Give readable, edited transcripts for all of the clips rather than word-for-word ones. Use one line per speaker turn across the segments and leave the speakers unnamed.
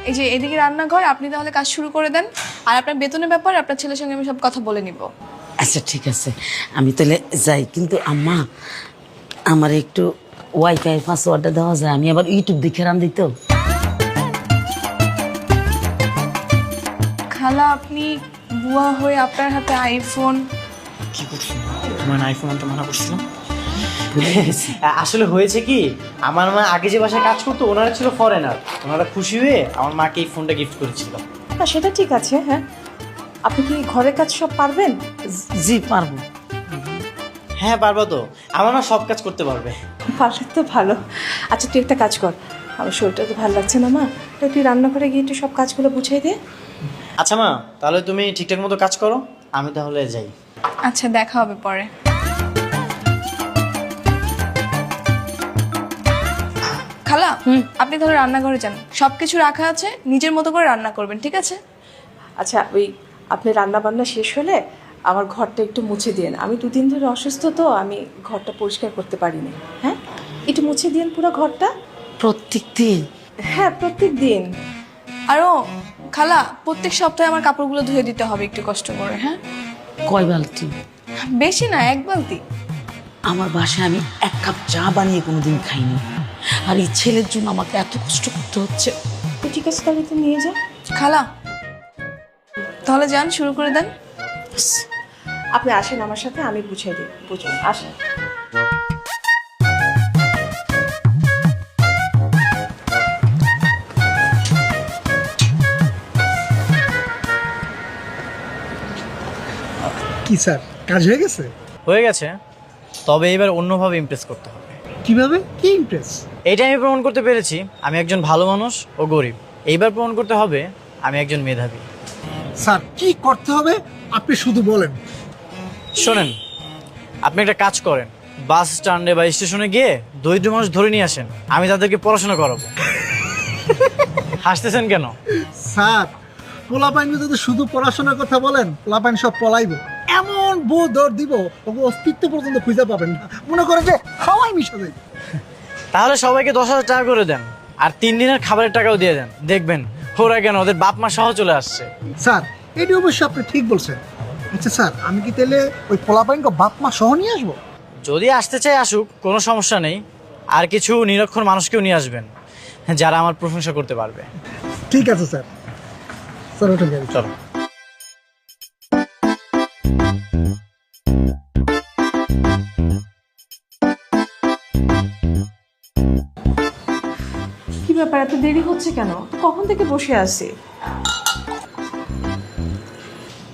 এই যে এদিকে রান্নাঘর, আপনি তাহলে কাজ শুরু করে দেন। আর আপনার বেতনের ব্যাপারে আপনার ছেলের সঙ্গে আমি সব কথা বলে নিব।
আচ্ছা ঠিক আছে, আমি তাহলে যাই। কিন্তু আম্মা, আমার একটু ওয়াইফাই পাসওয়ার্ডটা দেওয়া যায়? আমি আবার ইউটিউব দেখে রান্ধি তো।
খালা, আপনি বুয়া হয়ে আপনার হাতে আইফোন।
কি করছো? তোমার আইফোন আনতে মানা করছিলাম। আসলে হয়েছে কি, আমার মা আগে যে বাসায় কাজ করতো ওনারা ছিল ফরেনার। ওনারা খুশি হয়ে আমার মাকে এই ফোনটা গিফট করেছিল।
না সেটা ঠিক আছে, হ্যাঁ। আপনি কি ঘরের কাজ সব পারবেন?
জি পারবো।
হ্যাঁ পারবো তো, আমার মা সব কাজ করতে পারবে।
পারলে তো ভালো। আচ্ছা তুই একটা কাজ কর, আমার শরীরটা তো ভালো লাগছে না মা, তুই রান্নাঘরে গিয়ে একটু সব কাজগুলো বুঝাই দে।
আচ্ছা মা, তাহলে তুমি ঠিকঠাক মতো কাজ করো, আমি তাহলে যাই।
আচ্ছা, দেখা হবে পরে। খালা, আপনি তাহলে রান্নাঘরে যান, সবকিছু রাখা আছে, নিজের মতো করে রান্না করবেন, ঠিক আছে?
আচ্ছা ওই আপনি রান্না বান্না শেষ হলে আমার ঘরটা একটু মুছে দিন। আমি দুদিন ধরে অসুস্থ তো, আমি ঘরটা পরিষ্কার করতে পারিনি। হ্যাঁ, একটু মুছে দিন পুরো ঘরটা।
প্রত্যেক দিন?
হ্যাঁ প্রত্যেক দিন।
আরও খালা, প্রত্যেক সপ্তাহে আমার কাপড়গুলো ধুয়ে দিতে হবে একটু কষ্ট করে। হ্যাঁ,
কয় বালতি?
বেশি না, 1 বালতি।
আমার বাসায় আমি 1 কাপ চা বানিয়ে কোনোদিন খাইনি, আর এই ছেলের জন্য আমাকে এত কষ্ট করতে হচ্ছে।
তো ঠিক আছে, তাহলে তো নিয়ে যা।
খালা, তাহলে যান, শুরু করে দেন।
আপনি আসেন আমার সাথে, আমি বুঝাই দিই। বুঝুন, আসেন।
কি স্যার, কাজ হয়ে গেছে?
হয়ে গেছে, তবে এবার অন্যভাবে ইমপ্রেস করতে হবে।
কিভাবে? কি ইমপ্রেস?
এইটা আমি প্রমাণ করতে পেরেছি আমি একজন ভালো মানুষ ও গরিব। এইবার প্রমাণ করতে হবে আমি একজন মেধাবী।
স্যার কি করতে হবে আপনি শুধু বলেন।
শোনেন, আপনি একটা কাজ করেন, বাস স্ট্যান্ডে বা স্টেশনে গিয়ে দরিদ্র মানুষ ধরে নিয়ে আসেন, আমি তাদেরকে পড়াশোনা করাবো। হাসতেছেন কেন?
স্যার, পোলাপাইন যদি শুধু পড়াশোনার কথা বলেন, পোলাপাইন সব পলাইব। এমন বউ দর দিব ওকে অস্তিত্ব পর্যন্ত খুঁজে পাবেন না, মনে করে যে খাওয়াই মিশা যায়।
তাহলে সবাইকে 10,000 টাকা করে দেন, আর 3 দিনের খাবারের টাকাও দিয়ে দেন, দেখবেন ওরা কেন ওদের বাপ মা সহ চলে আসছে।
স্যার এটি অবশ্য আপনি ঠিক বলছেন। আচ্ছা স্যার, আমি কি তাহলে ওই পোলাপাইনকে বাপ মা সহ নিয়ে আসবো?
যদি আসতে চাই আসুক, কোনো সমস্যা নেই। আর কিছু নিরক্ষর মানুষকেও নিয়ে আসবেন যারা আমার প্রশংসা করতে পারবে।
ঠিক আছে স্যার। স্যার ওঠেন গাড়ি।
চলো।
কি ব্যাপার, এত দেরি হচ্ছে কেন? কখন থেকে বসে আছি?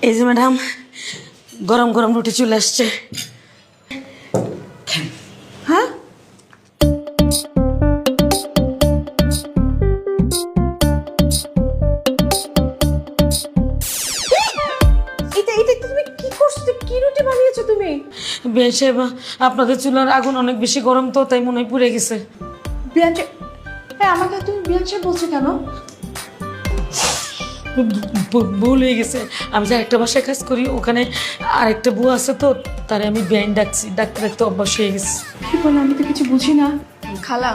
এই যে ম্যাডাম, গরম গরম রুটি চলে আসছে।
হ্যাঁ, এটা এটা তুমি কি করছো? কি রুটি বানিয়েছো তুমি?
বেশ, আপনাদের চুলার আগুন অনেক বেশি গরম তো, তাই মনে হয় পুড়ে গেছে।
বিয়াঞ্চে, হ্যাঁ আমাকে তুমি বিয়াঞ্চে বলছো কেন?
ভুল হয়ে গেছে। আমি যে একটা বাসায় কাজ করি, ওখানে আরেকটা বউ আছে তো, তারে আমি বেআইন ডাকছি, ডাকতে ডাকতে অভ্যাস হয়ে গেছে।
কি বলে, আমি তো কিছু বুঝি না।
খালা,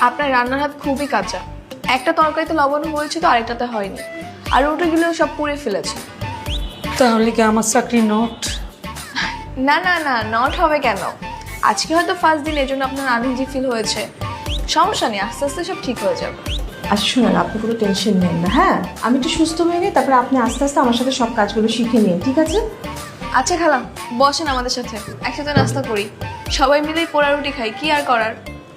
আপনার রান্নার হাত খুবই কাঁচা। একটা তরকারিতে লবণ হয়েছে তো আরেকটাতে হয়নি, আর রুটিগুলো সব পুড়ে ফেলেছে।
তাহলে কি আমার চাকরি নট?
না না না, নট হবে কেন? আজকে হয়তো ফার্স্ট দিন, এজন্য আপনার আনইজি ফিল হয়েছে। সমস্যা নেই, আস্তে আস্তে সব ঠিক হয়ে যাবে।
আচ্ছা শুনুন, আপনি কোনো টেনশন নেন না। হ্যাঁ, আমি একটু সুস্থ হয়ে নিই, তারপরে আপনি আস্তে আস্তে আমার সাথে সব কাজগুলো শিখে নিন, ঠিক আছে?
আচ্ছা খালা, বসেন আমাদের সাথে, একসাথে নাস্তা করি, সবাই মিলেই পোড়া রুটি খাই, কি আর করার।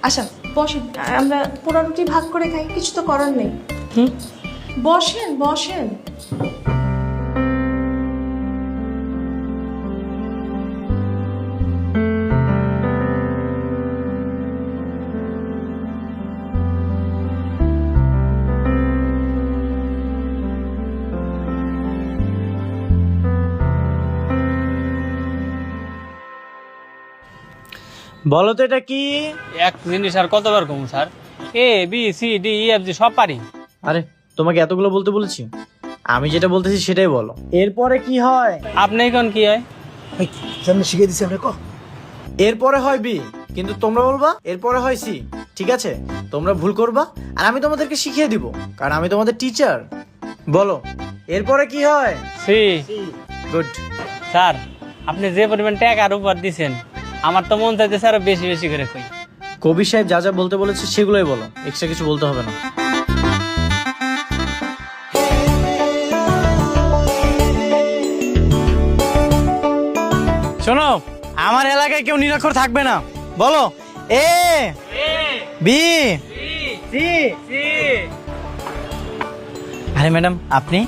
আসেন
বসেন, আমরা পোড়া রুটি ভাগ করে খাই, কিছু তো করার নেই। বসেন বসেন।
বলো তো এটা কি?
এক জিনিস আর কতবার কমু sir? A B C D E F G সব পারি।
আরে তোমাকে এতগুলো বলতে বলেছি? আমি যেটা বলতেছি সেটাই বলো। এরপরে কি হয়?
আপনি কোন কি হয়?
সামনে শিখে দিচ্ছি আমরা।
এরপরে হয় বি, কিন্তু তোমরা বলবা এরপরে হয় সি। ঠিক আছে? তোমরা ভুল করবা আর আমি তোমাদেরকে শিখিয়ে দিব, কারণ আমি তোমাদের টিচার। বলো এরপরে কি হয়?
সি।
গুড।
স্যার আপনি যে পরিমাণ টাকার উপর দিছেন, আমার তো মন চাইতেছে আরো বেশি বেশি করে কই।
কবির সাহেব যা যা বলতে বলেছে সেগুলোই বলো, এক্সট্রা কিছু বলতে হবে না। শোনো, আমার এলাকায় কেউ নিরক্ষর থাকবে না। বলো এ বি সি। আরে ম্যাডাম আপনি?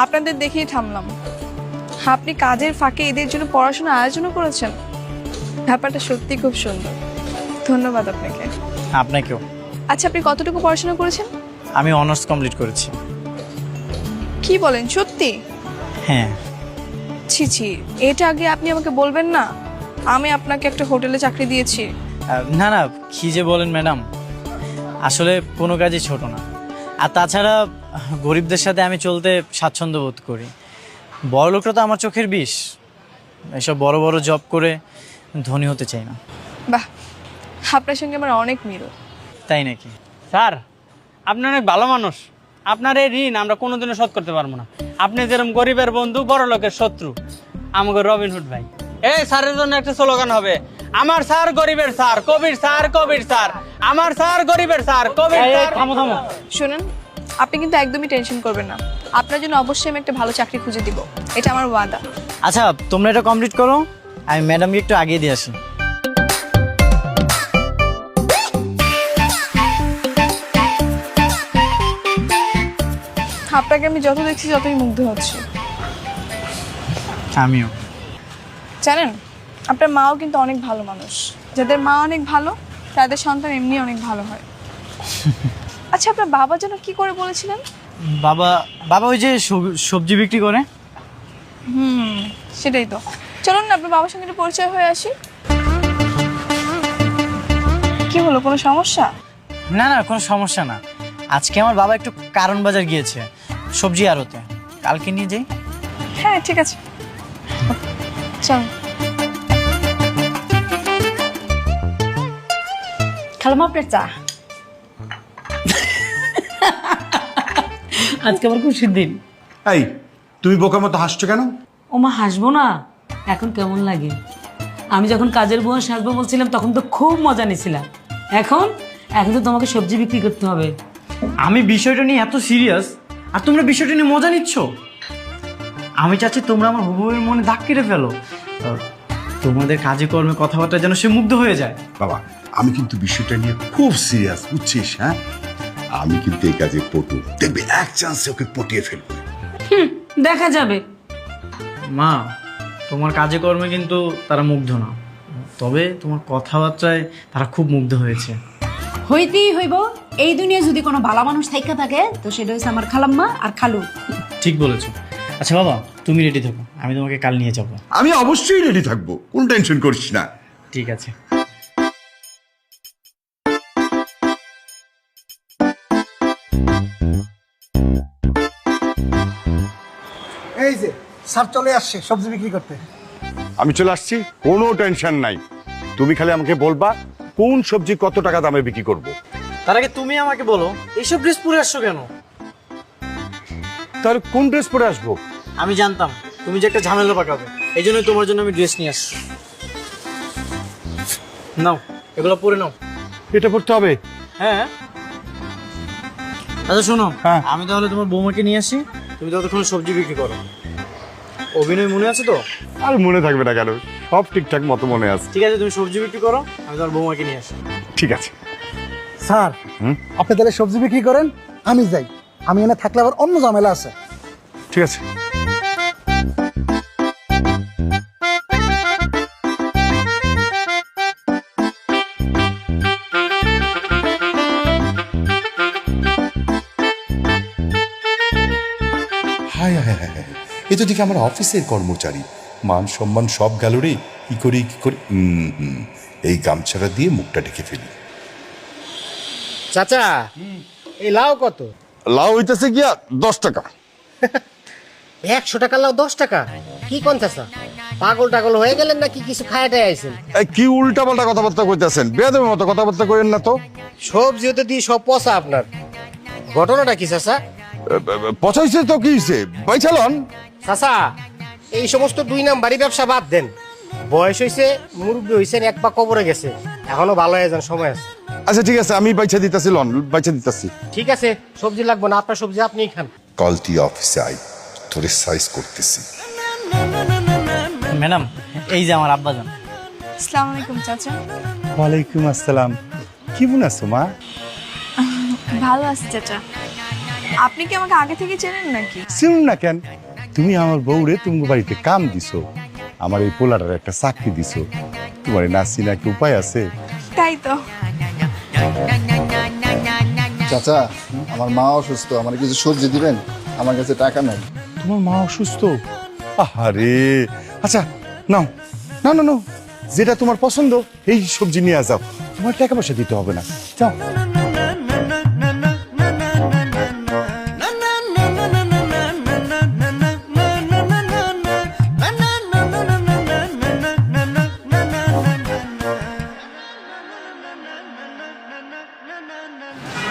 আপনাদের দেখেই থামলাম। আপনি কাজের ফাঁকে এদের জন্য পড়াশোনা আয়োজনও করেছেন, ব্যাপারটা সত্যি খুব সুন্দর। ধন্যবাদ আপনাকে।
আপনাকেও।
আচ্ছা, আপনি কতটুকু পড়াশোনা করেছেন?
আমি অনার্স কমপ্লিট করেছি।
কি বলেন, সত্যি?
হ্যাঁ।
ছি ছি, এটা আগে আপনি আমাকে বলবেন না? আমি আপনাকে একটা হোটেলে চাকরি দিয়েছি।
না না, কি যে বলেন ম্যাডাম, আসলে কোনো কাজই ছোট না। আর তাছাড়া গরিবদের সাথে আমি চলতে স্বাচ্ছন্দ্য বোধ করি। বড় লোকরা তো আমার চোখের বিষ। এসব বড় বড় জব করে ধনী হতে চাই না।
বাহ, আপনার সঙ্গে আমার অনেক মিল।
তাই নাকি?
স্যার আপনি অনেক ভালো মানুষ। আপনার এই ঋণ আমরা কোনোদিনও শোধ করতে পারবো না। আপনি যেরকম গরিবের বন্ধু, বড় লোকের শত্রু, আমাকে রবিনহুড ভাই। এই স্যারের জন্য একটা স্লোগান হবে, আমার স্যার গরিবের স্যার, কবির স্যার, কবির স্যার, আমার স্যার গরিবের স্যার, কবির স্যার। থামো থামো।
শুনুন, আপনি কিন্তু একদমই টেনশন করবেন না। আপনার জন্য অবশ্যই আমি একটা ভালো চাকরি খুঁজে দিব, এটা আমার ওয়াদা।
আচ্ছা, তোমরা এটা কমপ্লিট করো, আমি ম্যাডামকে একটু আগিয়ে দিয়ে আসি।
আপনাকে আমি যত দেখছি যতই মুগ্ধ হচ্ছে।
আমিও।
জানেন, আপনার মাও কিন্তু অনেক ভালো মানুষ। যাদের মা অনেক ভালো তাদের সন্তান এমনি অনেক ভালো হয়। আচ্ছা, আপনার বাবা যেন কি করে বলেছিলেন?
বাবা বাবা ওই যে সবজি বিক্রি করে।
সেটাই তো। চলুন না আপনার বাবার সঙ্গে একটু পরিচয় হয়ে আসি। কি হলো, কোনো সমস্যা?
না না, কোনো সমস্যা না। আজকে আমার বাবা একটু কারণ বাজার গিয়েছে সবজি আড়তে, কালকে নিয়ে যাই।
হ্যাঁ ঠিক আছে, চল।
খালাম আপনার চা। আজকে আমার খুশির দিন।
এই তুমি বোকার মতো হাসছো কেন?
ওমা হাসবো না? এখন কেমন লাগে? আমি যখন কাজের বুয়া সাজবো বলছিলাম তখন তো খুব মজা নিয়েছিলাম। এখন এখন তো তোমাকে সবজি বিক্রি করতে হবে।
আমি বিষয়টা নিয়ে এত সিরিয়াস আর তোমরা বিষয়টা নিয়ে মজা নিচ্ছ। আমি চাচ্ছি তোমরা আমার হুবুবের মনে দাগ কেটে ফেলো। তোমাদের কাজে কর্মে কথাবার্তা যেন সে মুগ্ধ হয়ে যায়।
বাবা, আমি কিন্তু বিষয়টা নিয়ে খুব সিরিয়াস, বুঝছিস? হ্যাঁ, আমি কিন্তু এই কাজে পটু। দেখবে এক চান্সে ওকে পটিয়ে ফেলবো।
দেখা যাবে।
মা, তোমার কাজে কর্মে কিন্তু তারা মুগ্ধ না, তবে তোমার কথাবার্তায় তারা খুব মুগ্ধ হয়েছে।
হইতেই হইব। এই দুনিয়া যদি কোনো ভালো মানুষ থাইকা থাকে তো সেটা হচ্ছে আমার খালাম্মা আর খালু।
ঠিক বলেছো। আচ্ছা বাবা, তুমি রেডি থাকো, আমি তোমাকে কাল নিয়ে যাবো।
আমি অবশ্যই রেডি থাকবো, কোন টেনশন করিস না।
ঠিক আছে।
এই যে স্যার চলে আসছে সবজি বিক্রি করতে।
আমি চলে আসছি, কোনো টেনশন নাই। তুমি খালি আমাকে বলবা কোন সবজি কত টাকা দামে বিক্রি করব।
তার আগে তুমি আমাকে বলো, এইসব ড্রেস পরে আসছো কেন?
তাহলে কোন ড্রেস পরে আসবো?
আমি জানতাম তুমি যে একটা ঝামেলা পাকাবে, এই জন্যই তোমার জন্য আমি ড্রেস নিয়ে আসছি। নাও, এগুলো পরে নাও।
এটা পড়তে হবে?
হ্যাঁ। আচ্ছা শোনো,
হ্যাঁ।
আমি তাহলে তোমার বৌমাকে নিয়ে আসি, তুমি ততক্ষণ সবজি বিক্রি করো। অভিনয় মনে আছে তো?
আর মনে থাকবে না কেন, সব ঠিকঠাক মতো মনে আছে।
ঠিক আছে, তুমি সবজি বিক্রি করো, আমি তোমার বৌমাকে নিয়ে আসি।
ঠিক আছে।
স্যার, আপনি তাহলে সবজি বিক্রি করেন, আমি যাই। আমি এনে থাকলে আবার অন্য ঝামেলা আছে।
ঠিক আছে।
হায় হায় হায় হায়, এ তো দেখি আমার অফিসের কর্মচারী। মান সম্মান সব গেল রে। কি করি এই গামছাটা দিয়ে মুখটা ঢেকে ফেলি।
চাচা, এই লাউ কত?
লাউ হইতেছে গিয়া 10 টাকা।
100 টাকা লাউ 10 টাকা? কি কোন চাচা? পাগল টাগল হয়ে গেলেন নাকি কিছু খায়াটাই আইছেন?
কি উল্টা পাল্টা কথাবার্তা কইতেছেন? বেয়াদবের মতো কথাবার্তা কইেন না তো।
সবজি হতে দিয়ে সব পচা আপনার। ঘটনাটা কি চাচা?
পচাইছে তো কি হইছে? বাইচালন।
চাচা, এই সমস্ত 2 নাম্বারি ব্যবসা বাদ দেন। বয়স হইছে, মুরব্বী হইছেন, এক পা কবরে গেছে, এখনো ভালো হয়ে যান, সময় আছে।
আচ্ছা ঠিক আছে, আমি বাইচা দিতাছি, লন বাইচা দিতাছি।
ঠিক আছে, সবজি লাগবে না, আপনার সবজি আপনিই খান।
কাল তুই অফিসে আই, তোরে সাইজ করতেছি।
ম্যাডাম, এই যে আমার আব্বাজান।
আসসালামু আলাইকুম চাচা।
ওয়ালাইকুম আসসালাম। কেমন আছো মা?
ভালো আছি চাচা। আপনি কি আমাকে আগে থেকে চেনেন নাকি?
চিনুন না কেন? তুমি আমার বউরে তুমি বাড়িতে কাম দিছো, আমার এই পোলাটার একটা চাকরি দিছো, তোমার না চিনা কি উপায় আছে?
তাই তো।
চাচা, আমার মা অসুস্থ, আমার কিছু সবজি দিবেন? আমার কাছে টাকা নাই।
তোমার মা অসুস্থ? আহারে, আচ্ছা নাও নাও নাও, যেটা তোমার পছন্দ এই সবজি নিয়ে যাও, তোমার টাকা পয়সা দিতে হবে না, যাও।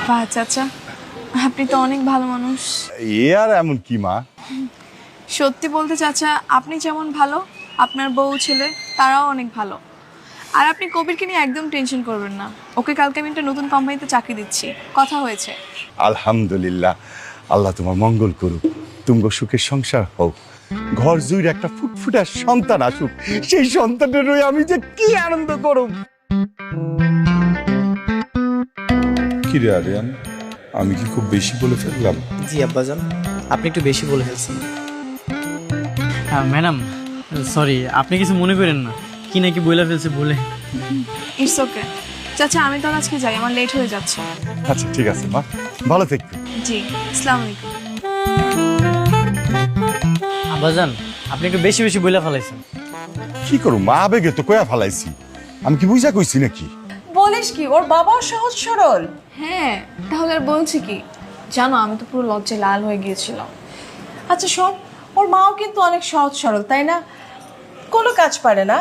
বাহ চাচা, আপনি তো অনেক ভালো মানুষ।
এ আর এমন কি মা?
সত্যি বলতে চাচা, আপনি যেমন ভালো, আপনার বউ ছেলে তারাও অনেক ভালো। আর আপনি কবিরকে নিয়ে একদম টেনশন করবেন না, ওকে কালকে আমি একটা নতুন কোম্পানিতে চাকরি দিচ্ছি, কথা হয়েছে।
আলহামদুলিল্লাহ, আল্লাহ তোমার মঙ্গল করুক, তুমি সুখের সংসার হোক, ঘর জুড়ে একটা ফুটফুটা সন্তান আসুক, সেই সন্তানের রয়ে আমি যে কি আনন্দ করব।
কি রে আরিয়ান, আমি কি খুব বেশি বলে ফেললাম?
জি আব্বাজান, আপনি একটু বেশি বলে ফেলছেন। হ্যাঁ ম্যাডাম, সরি, আপনি কিছু মনে করেন না, কি নাকি বলে ফেলছে বলে।
ইটস ওকে চাচা, আমি তো আজকে যাই, আমার লেট হয়ে যাচ্ছে।
আচ্ছা ঠিক আছে মা, ভালো থেকো।
জি, আসসালামু আলাইকুম।
আব্বাজান, আপনি একটু বেশি বেশি বলে ফেলাইছেন।
কি করু মা, আবেগে তো কয়া ফালাইছি, আমি কি বুঝা কইছি নাকি?
বলিস কি, ওর বাবাও সহজ সরল।
হ্যাঁ, তাহলে আর বলছি কি? জানো, আমি তো পুরো লজ্জায় লাল হয়ে গিয়েছিলাম।
আচ্ছা শোন, ওর মাও কিন্তু অনেক সহজ সরল, তাই না? কোনো কাজ পারে না,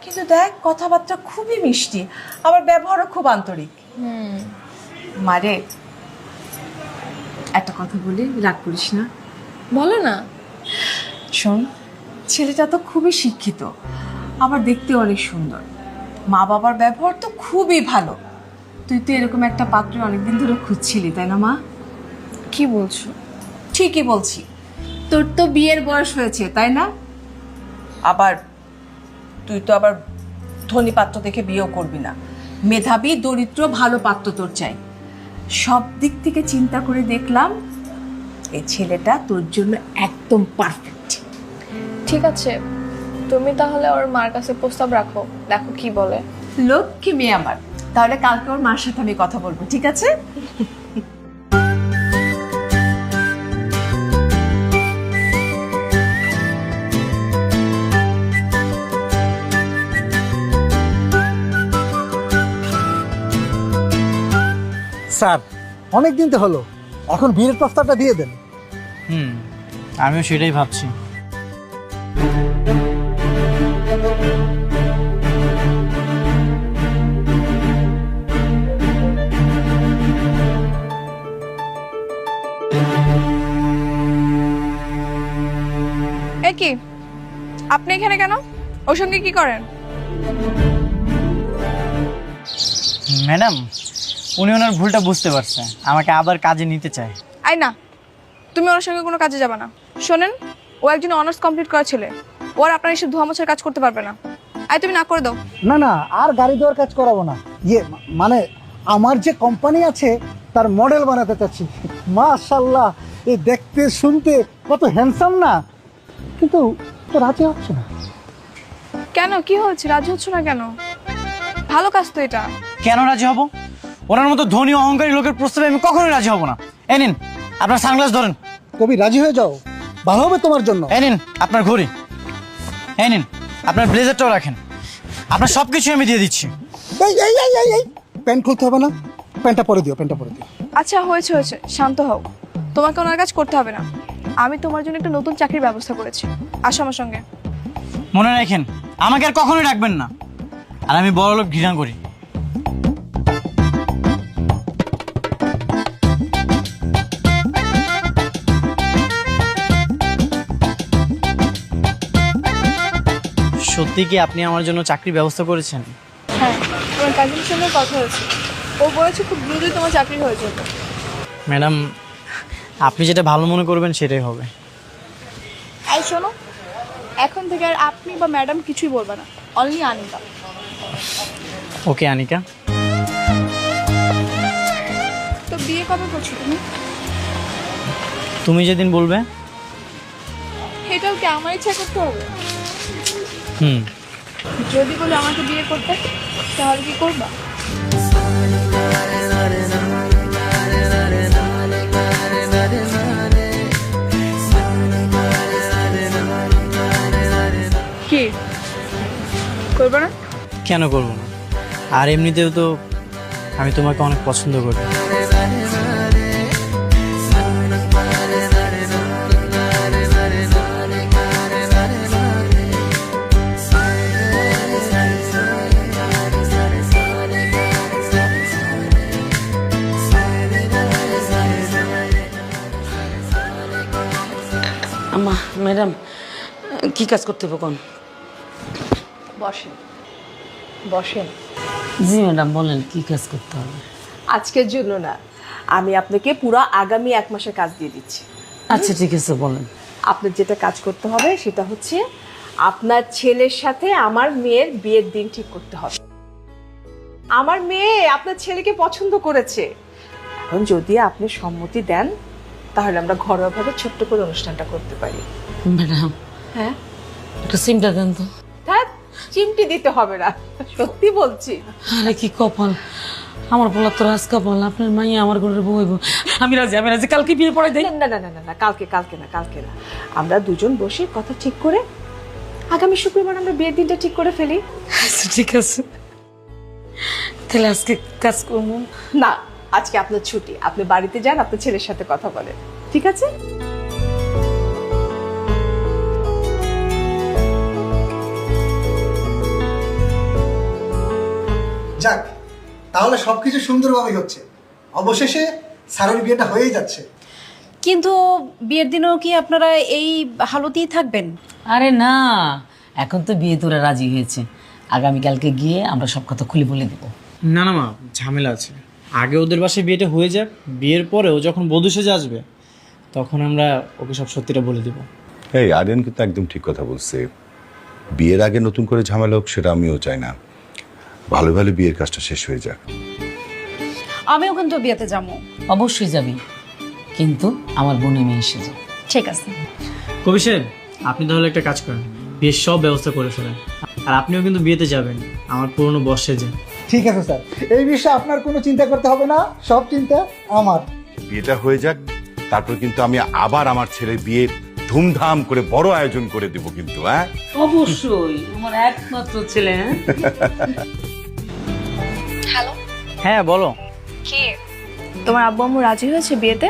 কিন্তু দেখ কথাবার্তা খুবই মিষ্টি, আবার ব্যবহারও খুব আন্তরিক। মারে, একটা কথা বলি, রাগ করিস না।
বলো না।
শোন, ছেলেটা তো খুবই শিক্ষিত, আবার দেখতে অনেক সুন্দর, মা বাবার ব্যবহার তো খুবই ভালো। তুই তো এরকম একটা পাত্র অনেকদিন ধরে খুঁজছিলি, তাই না মা?
কি বলছো?
ঠিকই বলছি, তোর তো বিয়ের বয়স হয়েছে, তাই না? আবার তুই তো আবার ধনী পাত্র দেখে বিয়েও করবি না, মেধাবী দরিদ্র ভালো পাত্র তোর চাই। সব দিক থেকে চিন্তা করে দেখলাম এই ছেলেটা তোর জন্য একদম পারফেক্ট।
ঠিক আছে, তুমি তাহলে ওর মার কাছে প্রস্তাব রাখো, দেখো কি বলে।
লক্ষ্মী মেয়ে আমার, তাহলে কালকে ওর মার সাথে আমি কথা বলবো, ঠিক আছে?
স্যার, অনেক দিন তো হলো, এখন বিয়ের প্রস্তাবটা দিয়ে দেন।
আমিও সেটাই ভাবছি।
এ কি, আপনি এখানে কেন? ওর সঙ্গে কি করেন?
ম্যাডাম, উনি ওনার ভুলটা বুঝতে পারছে, আমাকে আবার কাজে নিতে চায়।
আই না, তুমি ওর সঙ্গে কোনো কাজে যাবে না। শোনেন, ও একজন অনার্স কমপ্লিট করা ছেলে, ও আর আপনার এসব ধোয়া মোছার কাজ করতে পারবে না। আই, তুমি না করে দাও।
না না, আর গাড়ি দেওয়ার কাজ করাবো না। মানে আমার যে কোম্পানি আছে তার মডেল বানাতে চাচ্ছি। মাশাআল্লাহ, এই দেখতে শুনতে কত হ্যান্ডসাম না, কিন্তু তো রাজি হচ্ছে না।
কেন, কি হয়েছে? রাজি হচ্ছ না কেন? ভালো কাজ তো এটা।
কেন রাজি হব? ওনার মতো ধনী অহংকারী লোকের প্রস্তাবে আমি কখনোই রাজি হব না। এই নিন আপনার সানগ্লাস ধরেন।
কবি, রাজি হয়ে যাও, ভালো হবে তোমার জন্য।
এই নিন আপনার ঘড়ি, এই নিন আপনার ব্লেজারটাও রাখেন, আপনার সবকিছু আমি দিয়ে দিচ্ছি।
এই প্যান্ট খুলতে হবে না, প্যান্টটা পরে দিও, প্যান্টটা পরে দিও।
আচ্ছা হয়েছে হয়েছে, শান্ত হও। তোমাকে ওনার কাজ করতে হবে না, আমি তোমার জন্য একটা নতুন চাকরির ব্যবস্থা করেছি। আসো আমার সঙ্গে।
মনে রাখেন, আমাকে আর কখনোই রাখবেন না। আর আমি বড়লোক ঘৃণা করি। সত্যি কি আপনি আমার জন্য চাকরির ব্যবস্থা করেছেন?
হ্যাঁ, তোমার কাজিনের সঙ্গে কথা হয়েছে, ও বলেছে খুব দ্রুতই তোমার চাকরি হয়ে যাবে।
ম্যাডাম, আপনি যেটা ভালো মনে করবেন সেটাই হবে।
এই শোনো, এখন থেকে আর আপনি বা ম্যাডাম কিছুই বলবে না, অনলি আনিকা।
ওকে আনিকা।
তো বিয়ে কবে করছো তুমি?
তুমি যেদিন বলবে।
এটাও কি আমার ইচ্ছা করতে হবে?
হুম।
যদি বলে আমাকে বিয়ে করতে, তাহলে কি করবা? কি করবে না?
কেন করবো না? আর এমনিতেও তো আমি তোমাকে অনেক পছন্দ করি।
আম্মা, ম্যাডাম, কি কাজ করতে হবে কোন?
বসেন বসেন।
জি ম্যাডাম, বলেন কি কাজ করতে হবে?
আজকের জন্য না, আমি আপনাকে পুরো আগামী 1 মাসের কাজ দিয়ে দিচ্ছি।
আচ্ছা ঠিক আছে, বলেন।
আপনার যেটা কাজ করতে হবে সেটা হচ্ছে আপনার ছেলের সাথে আমার মেয়ের বিয়ের দিন ঠিক করতে হবে। আমার মেয়ে আপনার ছেলেকে পছন্দ করেছে। এখন যদি আপনি সম্মতি দেন তাহলে আমরা ঘরোয়াভাবে ছোট্ট করে অনুষ্ঠানটা করতে পারি।
ম্যাডাম,
হ্যাঁ,
একটা সিমটা দেন তো।
হ্যাঁ, চিমটি দিতে হবে না, সত্যি বলছি।
আরে কি কপাল, আমার পোলা তো রাজ কপাল, আপনার মাইয়া আমার ঘরের বউ হইব। আমি রাজি, কালকে বিয়ে পড়াই দেয়।
না না না না না, কালকে না, আমরা দুজন বসে কথা ঠিক করে আগামী শুক্রবার আমরা বিয়ের দিনটা ঠিক করে ফেলি।
আচ্ছা ঠিক আছে, তাহলে আজকে কাজ করবো
না, আজকে আপনার ছুটি, আপনি বাড়িতে যান, আপনার ছেলের সাথে কথা বলেন, ঠিক আছে?
যাক, তাহলে সবকিছু সুন্দরভাবেই হচ্ছে। অবশেষে স্যারের বিয়েটা হয়েই যাচ্ছে।
কিন্তু বিয়ের দিনও কি আপনারা এই হালতেই থাকবেন?
আরে না, এখন তো বিয়ে তোরা রাজি হয়েছে, আগামীকালকে গিয়ে আমরা সব কথা খুলে বলে দেবো।
না না মা, ঝামেলা আছে। আগে ওদের বাসায় বিয়েটা হয়ে যাক, বিয়ের পরেও যখন বধূ সেজে আসবে তখন আমরা ওকে সব সত্যিটা বলে দেবো।
এই আরিয়ান কিন্তু একদম ঠিক কথা বলছে। বিয়ের আগে নতুন করে ঝামেলা হোক সেটা আমিও চাই না। ভালো ভালো বিয়ের কাজটা শেষ হয়ে যাক।
আমিও কিন্তু বিয়েতে যাবো।
অবশ্যই যাবি, কিন্তু আমার বোনের মেয়ে এসে যাবে।
ঠিক আছে।
কবি সাহেব, আপনি তাহলে একটা কাজ করেন, বিয়ের সব ব্যবস্থা করে ফেলেন। আর আপনিও কিন্তু বিয়েতে যাবেন আমার পুরনো বস সেজে।
ঠিক আছে স্যার, এই বিষয়ে আপনার কোনো চিন্তা করতে হবে না, সব চিন্তা আমার।
বিয়েটা হয়ে যাক, তারপর কিন্তু আমি আবার আমার ছেলের বিয়ে ধুমধাম করে বড় আয়োজন করে দেব কিন্তু। হ্যাঁ
অবশ্যই, আমার একমাত্র ছেলে।
হ্যালো,
হ্যাঁ বলো।
কি তোমার আব্বু আম্মু রাজি হয়েছে বিয়েতে?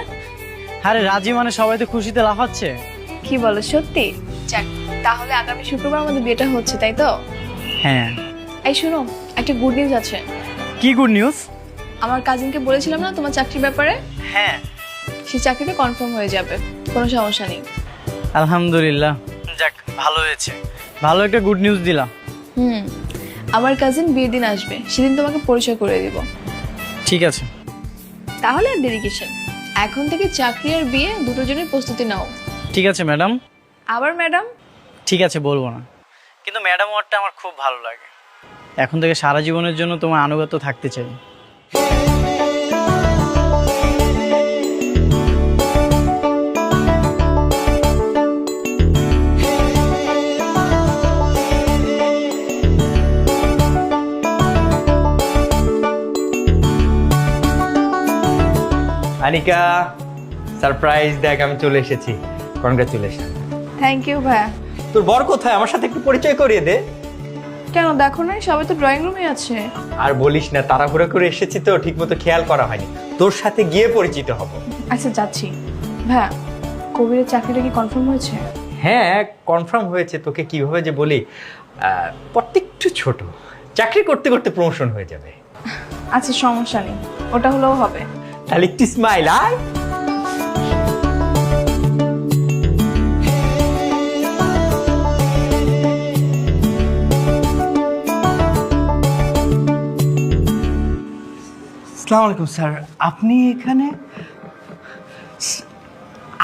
আরে রাজি মানে সবাই তো খুশিতে লাফাচ্ছে।
কি বলো, সত্যি? যাক, তাহলে আগামী শুক্রবার আমাদের বিয়েটা হচ্ছে, তাই তো?
হ্যাঁ।
এই শোনো, একটা গুড নিউজ আছে।
কি গুড নিউজ?
আমার কাজিনকে বলেছিলাম না তোমার চাকরির ব্যাপারে?
হ্যাঁ।
সেই চাকরিটা কনফার্ম হয়ে যাবে, কোনো সমস্যা নেই।
আলহামদুলিল্লাহ, যাক ভালো হয়েছে, ভালো একটা গুড নিউজ দিলা।
আমার কাজিন বিয়ের দিন আসবে, সেদিন তোমাকে পরিচয় করে দিব।
ঠিক আছে।
তাহলে আর দেরি কিসের, এখন থেকে চাকরি আর বিয়ে দুটোর জন্য প্রস্তুতি নাও।
ঠিক আছে ম্যাডাম।
আবার ম্যাডাম?
ঠিক আছে, বলবো না, কিন্তু ম্যাডাম ওয়ার্ডটা আমার খুব ভালো লাগে। এখন থেকে সারা জীবনের জন্য তোমার আনুগত্য থাকতে চাই।
আনিকা, সারপ্রাইজ দেখ, আমি চলে এসেছি। কনগ্রাচুলেশন।
থ্যাংক ইউ ভাইয়া।
তোর বর কোথায়? আমার সাথে একটু পরিচয় করিয়ে দে।
কেন, দেখো না সবাই তো ড্রয়িং রুমে আছে।
আর বলিস না, তাড়াহুড়ো করে এসেছি তো, ঠিকমতো খেয়াল করা হয়নি। তোর সাথে গিয়ে পরিচিত হব।
আচ্ছা যাচ্ছি। ভাইয়া, কবিরের চাকরিটা কি কনফার্ম হয়েছে?
হ্যাঁ কনফার্ম হয়েছে, তোকে কিভাবে যে বলি, পদটা একটু ছোট, চাকরি করতে করতে প্রমোশন হয়ে যাবে।
আচ্ছা সমস্যা নেই, ওটা হলেও হবে।
তাহলে একটু স্মাইল আয়।
আসসালামু আলাইকুম স্যার, আপনি এখানে?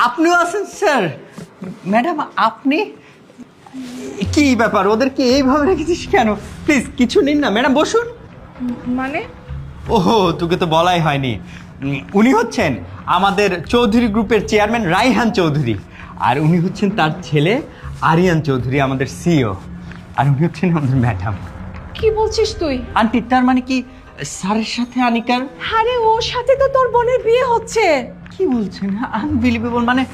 আপনিও আছেন স্যার? ম্যাডাম আপনি কি ব্যাপার, ওদেরকে এইভাবে রেখেছিস কেন? প্লিজ কিছু নিন না। ম্যাডাম বসুন।
মানে
ওহো, তোকে তো বলাই হয়নি। উনি হচ্ছেন আমাদের চৌধুরী গ্রুপের চেয়ারম্যান রাইহান চৌধুরী, আর উনি হচ্ছেন তার ছেলে আরিয়ান চৌধুরী, আমাদের সিইও, আর উনি হচ্ছেন আমাদের ম্যাডাম।
কি বলছিস তুই?
আন্টি তার মানে কি স্যারের সাথে আনিকার?
আরে ওর সাথে তো তোর বোনের বিয়ে হচ্ছে।
কি বলছেন? আনবিলিভেবল। মানে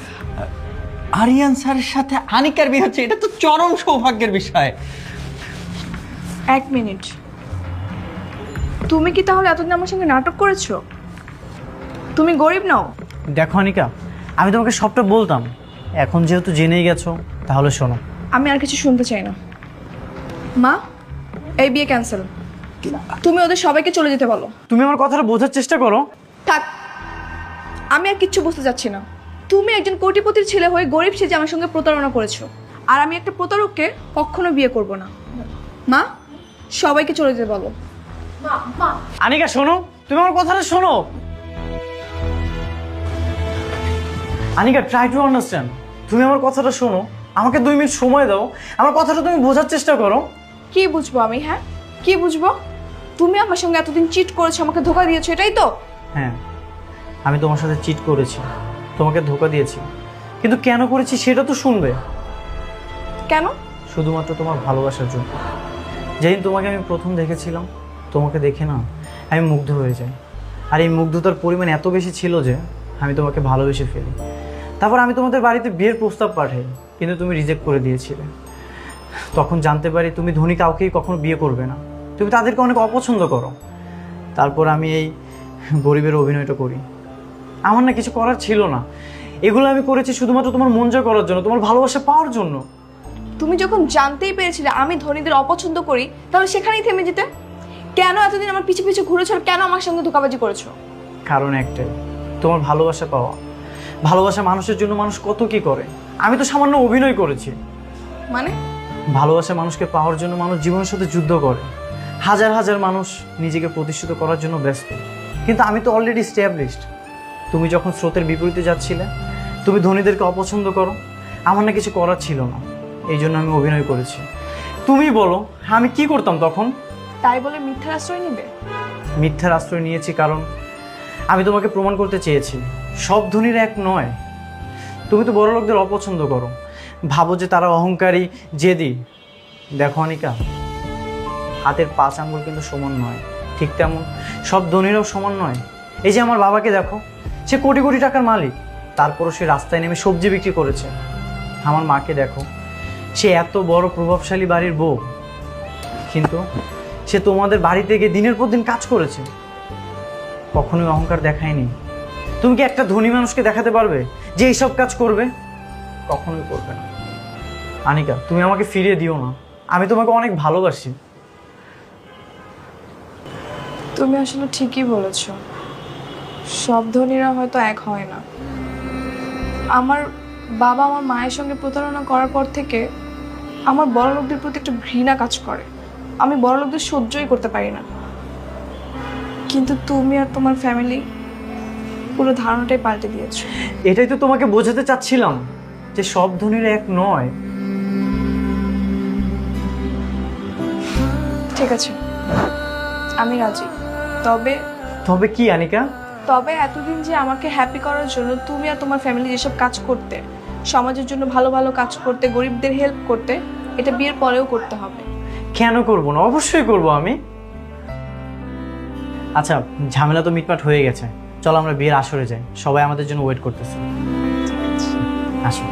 আরিয়ান স্যারের সাথে আনিকার বিয়ে হচ্ছে? এটা তো চরম সৌভাগ্যের বিষয়।
এক মিনিট, তুমি কি তাহলে এতদিন আমার সঙ্গে নাটক করেছো? তুমি গরিব নাও?
দেখো অনিকা, আমি তোমাকে সবটা বলতাম, এখন যেহেতু জেনেই গেছো তাহলে শোনো।
আমি আর কিছু শুনতে চাই না। মা, এই বিয়ে ক্যান্সেল। তুমি ওদের সবাইকে চলে যেতে বলো।
তুমি আমার কথাটা বোঝার চেষ্টা করো।
থাক, আমি আর কিচ্ছু বুঝতে চাচ্ছি না। তুমি একজন কোটিপতির ছেলে হয়ে গরিব সেজে আমার সঙ্গে প্রতারণা করেছো, আর আমি একটা প্রতারককে কখনো বিয়ে করব না। মা, সবাইকে চলে যেতে বলো।
আনিকা শোনো, তুমি আমার কথাটা শোনো। Anika, try to understand. তুমি আমার কথাটা শোনো, আমাকে 2 মিনিট সময় দাও, আমার কথাটা তুমি বোঝার চেষ্টা করো।
কি বুঝবো আমি? হ্যাঁ, কি বুঝবো? তুমি আমার সঙ্গে এতদিন চিট করেছো, আমাকে ধোকা দিয়েছো, এটাই তো?
হ্যাঁ, আমি তোমার সাথে চিট করেছি, তোমাকে ধোকা দিয়েছি, কিন্তু কেন করেছি সেটা তো শুনবে।
কেন?
শুধুমাত্র তোমার ভালোবাসার জন্য। যেদিন তোমাকে আমি প্রথম দেখেছিলাম, তোমাকে দেখে না আমি মুগ্ধ হয়ে যাই, আর এই মুগ্ধতার পরিমাণ এত বেশি ছিল যে আমি তোমাকে ভালোবেসে ফেলি। তারপর আমি তোমাদের বাড়িতে বিয়ের প্রস্তাব পাঠাই, কিন্তু তুমি রিজেক্ট করে দিয়েছিলে। তখন জানতে পারি তুমি ধনী কাউকেই কখনো বিয়ে করবে না, তুমি তাদেরকে অনেক অপছন্দ করো। তারপর আমি এই গরিবের অভিনয়টা করি। আমার না কিছু করার ছিল না, এগুলো আমি করেছি শুধুমাত্র তোমার মন জয় করার জন্য, তোমার ভালোবাসা পাওয়ার জন্য।
তুমি যখন জানতেই পেরেছিলে আমি ধনীদের অপছন্দ করি, তাহলে সেখানেই থেমে যেতে। কেন এতদিন আমার পিছু পিছু ঘুরেছো, আর কেন আমার সঙ্গে ধোকাবাজি করেছো?
কারণ একটাই, তোমার ভালোবাসা পাওয়া। ভালোবাসা মানুষের জন্য মানুষ কত কি করে, আমি তো সামান্য অভিনয় করেছি।
মানে?
ভালোবাসা মানুষকে পাওয়ার জন্য মানুষ জীবনের সাথে যুদ্ধ করে, হাজার হাজার মানুষ নিজেকে প্রতিষ্ঠিত করার জন্য ব্যস্ত, কিন্তু আমি তো অলরেডি এস্টাবলিশড। তুমি যখন স্রোতের বিপরীতে যাচ্ছিলে, তুমি ধনীদেরকে অপছন্দ করো, আমার না কিছু করার ছিল না, এই জন্য আমি অভিনয় করেছি। তুমি বলো আমি কি করতাম তখন?
তাই বলে মিথ্যার আশ্রয় নিবে?
মিথ্যার আশ্রয় নিয়েছি কারণ আমি তোমাকে প্রমাণ করতে চেয়েছি সব ধনীর এক নয়। তুমি তো বড় লোকদের অপছন্দ করো, ভাবো যে তারা অহংকারী, জেদি। দেখো অনিকা, হাতের 5 আঙ্গুল কিন্তু সমান নয়, ঠিক তেমন সব ধনীরাও সমান নয়। এই যে আমার বাবাকে দেখো, সে কোটি কোটি টাকার মালিক, তারপরও সে রাস্তায় নেমে সবজি বিক্রি করেছে। আমার মাকে দেখো, সে এত বড় প্রভাবশালী বাড়ির বউ, কিন্তু সে তোমাদের বাড়িতে গিয়ে দিনের পর দিন কাজ করেছে, কখনোই অহংকার দেখায়নি। তুমি কি একটা ধনী মানুষকে দেখাতে পারবে যে এইসব কাজ করবে? কখনোই করবে না। আনিকা, তুমি আমাকে ফিরিয়ে দিও না, আমি তোমাকে অনেক ভালোবাসি।
তুমি আসলে ঠিকই বলেছো, সব ধনীরা হয়তো এক হয় না। আমার বাবা আমার মায়ের সঙ্গে প্রতারণা করার পর থেকে আমার বড় লোকদের প্রতি একটা ঘৃণা কাজ করে। আমি বড় লোকদের সহ্যই করতে পারি না, কিন্তু তুমি আর তোমার ফ্যামিলি পুরো ধারণাটাই পাল্টে দিয়েছো।
এটাই তো তোমাকে বোঝাতে চাচ্ছিলাম যে সব ধনীরা এক নয়।
ঠিক আছে, আমি রাজি। তবে
তবে কি আনিকা?
তবে এতদিন যে আমাকে হ্যাপি করার জন্য তুমি আর তোমার ফ্যামিলি যেসব কাজ করতে, সমাজের জন্য ভালো ভালো কাজ করতে, গরিবদের হেল্প করতে, এটা বিয়ের পরেও করতে হবে।
কেন করবো না? অবশ্যই করবো আমি। আচ্ছা, ঝামেলা তো মিটমাট হয়ে গেছে, চলো আমরা বিয়ের আসরে যাই, সবাই আমাদের জন্য ওয়েট করতেছে। আসো।